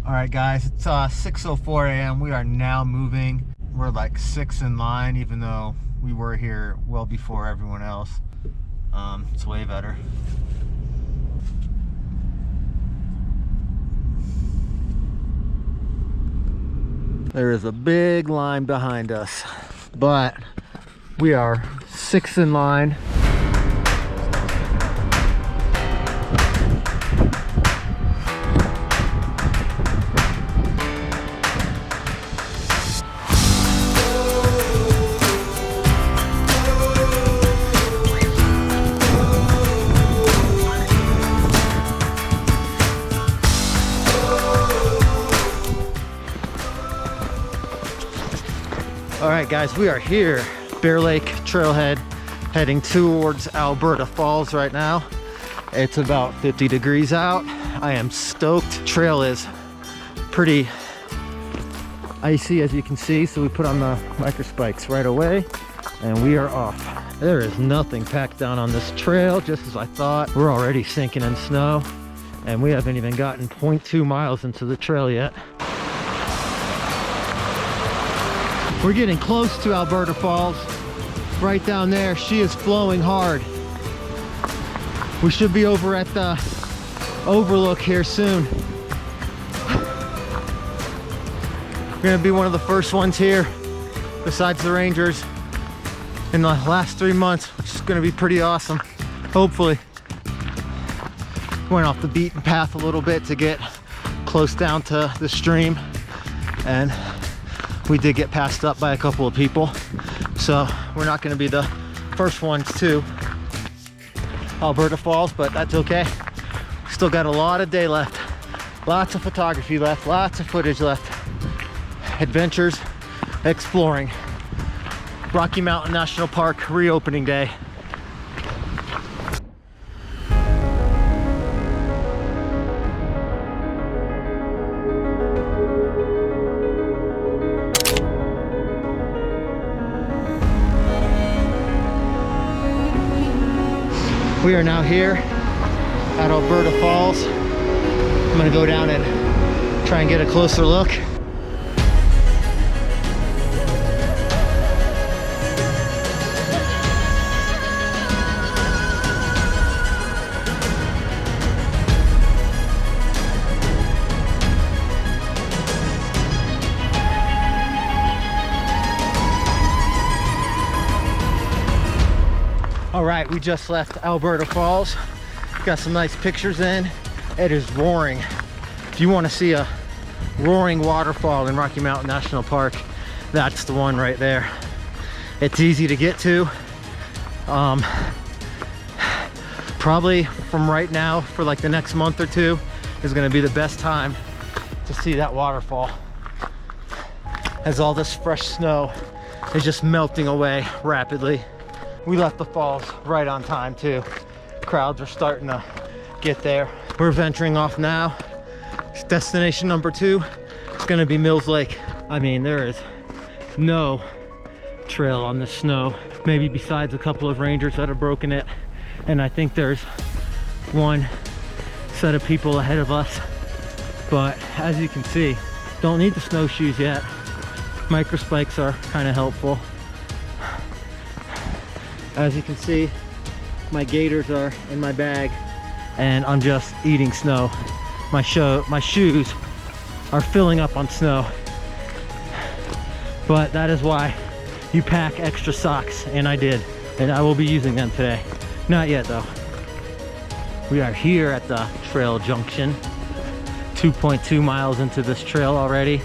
All right, guys, it's 6:04 a.m. We are now moving. We're like 6 in line, even though we were here well before everyone else. It's way better. There is a big line behind us, but we are 6 in line. All right, guys, we are here, Bear Lake Trailhead, heading towards Alberta Falls right now. It's about 50 degrees out. I am stoked. Trail is pretty icy, as you can see, so we put on the micro spikes right away, and we are off. There is nothing packed down on this trail, just as I thought. We're already sinking in snow, and we haven't even gotten 0.2 miles into the trail yet. We're getting close to Alberta Falls. Right down there, she is flowing hard. We should be over at the overlook here soon. We're gonna be one of the first ones here, besides the Rangers, in the last 3 months, which is gonna be pretty awesome, hopefully. Went off the beaten path a little bit to get close down to the stream, and we did get passed up by a couple of people, so we're not going to be the first ones to Alberta Falls, but that's okay. Still got a lot of day left, lots of photography left, lots of footage left. Adventures, exploring. Rocky Mountain National Park reopening day. We are now here at Alberta Falls. I'm gonna go down and try and get a closer look. All right, we just left Alberta Falls. Got some nice pictures in. It is roaring. If you want to see a roaring waterfall in Rocky Mountain National Park, that's the one right there. It's easy to get to. Probably from right now for like the next month or two is going to be the best time to see that waterfall, as all this fresh snow is just melting away rapidly. We left the falls right on time too. Crowds are starting to get there. We're venturing off now. Destination number 2 is gonna be Mills Lake. I mean, there is no trail on the snow, maybe besides a couple of rangers that have broken it. And I think there's one set of people ahead of us. But as you can see, don't need the snowshoes yet. Micro spikes are kind of helpful. As you can see, my gaiters are in my bag and I'm just eating snow. My shoes are filling up on snow. But that is why you pack extra socks, and I did. And I will be using them today. Not yet though. We are here at the trail junction. 2.2 miles into this trail already.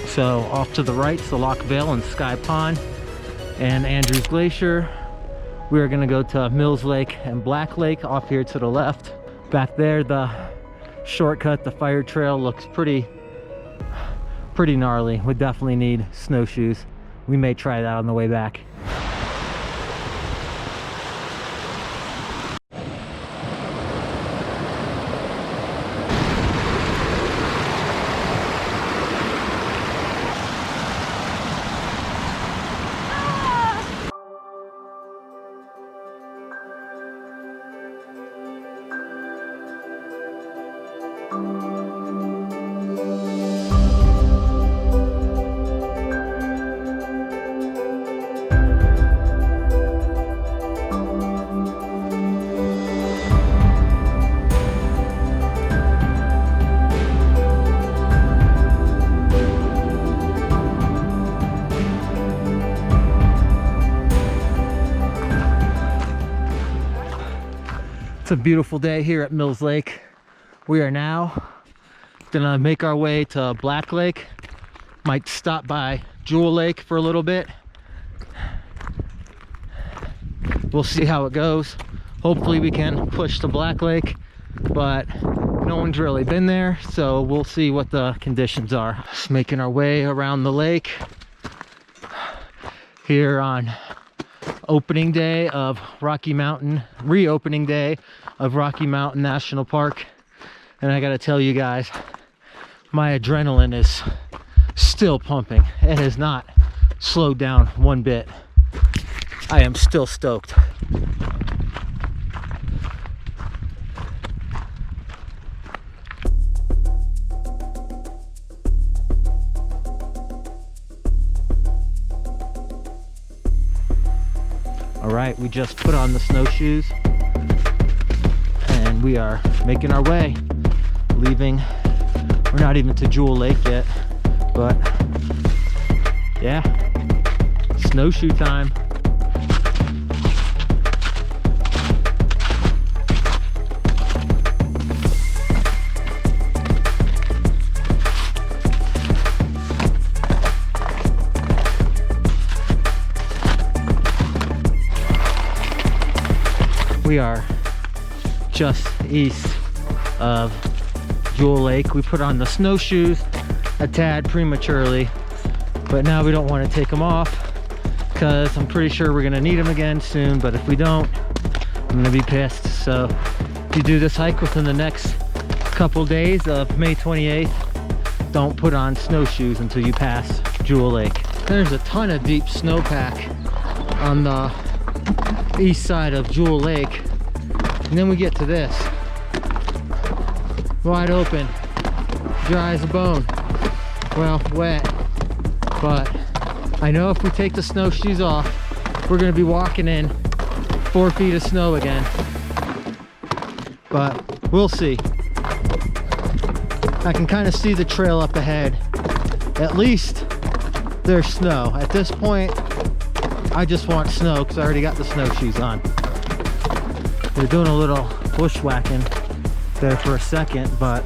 So off to the right is the Lock Vale and Sky Pond and Andrews Glacier. We are gonna go to Mills Lake and Black Lake off here to the left. Back there, the shortcut, the fire trail, looks pretty gnarly. We definitely need snowshoes. We may try that on the way back. It's a beautiful day here at Mills Lake. We are now gonna make our way to Black Lake. Might stop by Jewel Lake for a little bit. We'll see how it goes. Hopefully we can push to Black Lake, but no one's really been there, so we'll see what the conditions are. Just making our way around the lake here on opening day of Rocky Mountain, reopening day of Rocky Mountain National Park. And I gotta tell you guys, my adrenaline is still pumping. It has not slowed down one bit. I am still stoked. All right, we just put on the snowshoes and we are making our way, leaving. We're not even to Jewel Lake yet, but yeah, snowshoe time. We are just east of Jewel Lake. We put on the snowshoes a tad prematurely, but now we don't want to take them off because I'm pretty sure we're gonna need them again soon. But if we don't, I'm gonna be pissed. So if you do this hike within the next couple days of May 28th, don't put on snowshoes until you pass Jewel Lake. There's a ton of deep snowpack on the east side of Jewel Lake, and then we get to this, wide open, dry as a bone. Well, wet, but I know if we take the snowshoes off, we're gonna be walking in 4 feet of snow again, but we'll see. I can kind of see the trail up ahead. At least there's snow. At this point, I just want snow because I already got the snowshoes on. We're doing a little bushwhacking there for a second, but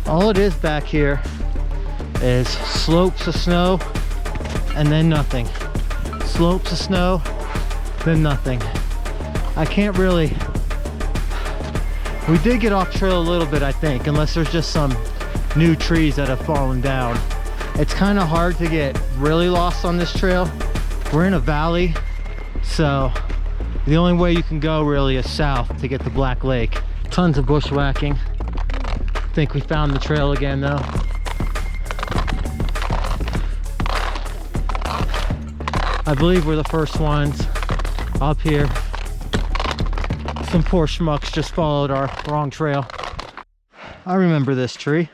all it is back here is slopes of snow and then nothing. Slopes of snow, then nothing. I can't really... We did get off trail a little bit, I think, unless there's just some new trees that have fallen down. It's kind of hard to get really lost on this trail. We're in a valley, so the only way you can go really is south to get to Black Lake. Tons of bushwhacking. I think we found the trail again though. I believe we're the first ones up here. Some poor schmucks just followed our wrong trail. I remember this tree.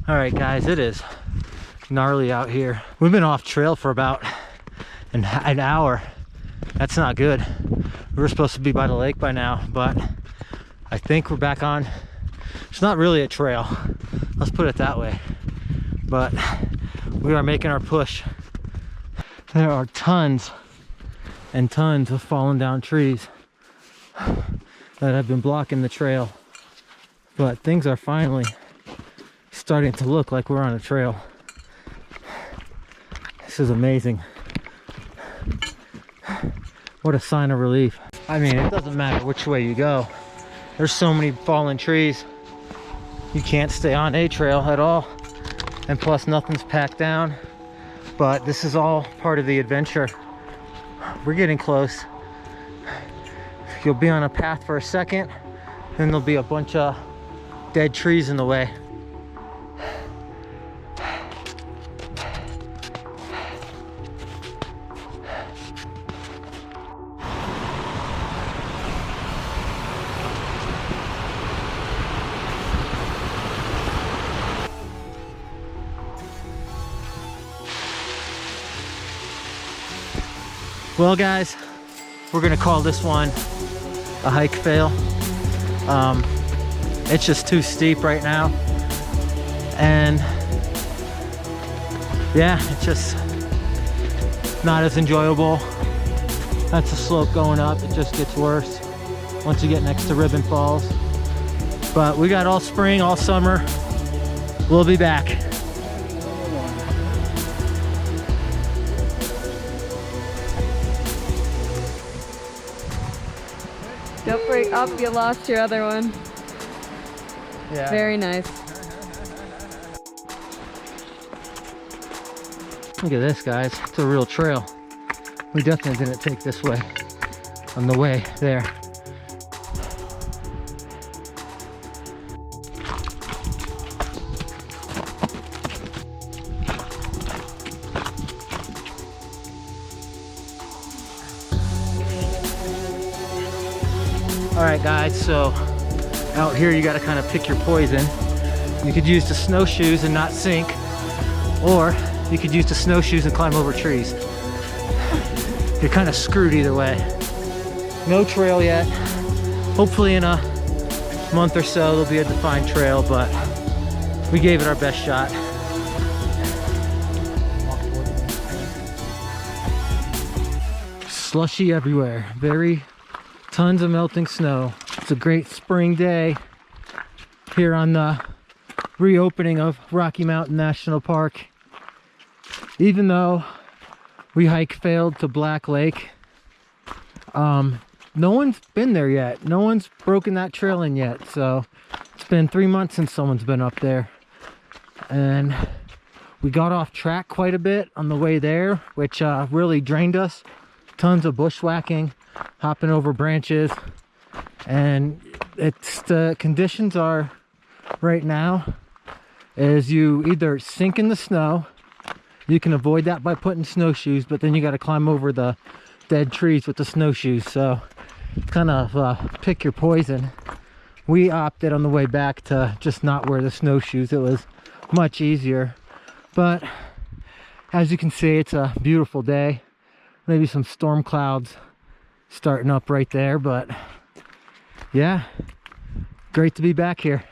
All right guys, it is gnarly out here. We've been off trail for about an hour. That's not good. We were supposed to be by the lake by now, but I think we're back on. It's not really a trail, let's put it that way, but we are making our push. There are tons and tons of fallen down trees that have been blocking the trail, but things are finally starting to look like we're on a trail. This is amazing. What a sign of relief. I mean, it doesn't matter which way you go. There's so many fallen trees. You can't stay on a trail at all. And plus nothing's packed down. But this is all part of the adventure. We're getting close. You'll be on a path for a second, then there'll be a bunch of dead trees in the way. Well guys, we're gonna call this one a hike fail. It's just too steep right now, and yeah, it's just not as enjoyable That's a slope going up. It just gets worse once you get next to Ribbon Falls. But we got all spring, all summer. We'll be back. Don't break up, you lost your other one. Yeah. Very nice. Look at this, guys. It's a real trail. We definitely didn't take this way on the way there. All right, guys, so out here you got to kind of pick your poison. You could use the snowshoes and not sink, or you could use the snowshoes and climb over trees. You're kind of screwed either way. No trail yet. Hopefully in a month or so there'll be a defined trail, but we gave it our best shot. Slushy everywhere. Tons of melting snow. It's a great spring day here on the reopening of Rocky Mountain National Park. Even though we failed to Black Lake, no one's been there yet. No one's broken that trail in yet. So it's been 3 months since someone's been up there. And we got off track quite a bit on the way there, which really drained us. Tons of bushwhacking, hopping over branches, and the conditions are right now is you either sink in the snow. You can avoid that by putting snowshoes, but then you got to climb over the dead trees with the snowshoes. So kind of pick your poison. We opted on the way back to just not wear the snowshoes. It was much easier, but as you can see, it's a beautiful day. Maybe some storm clouds starting up right there, but yeah, great to be back here.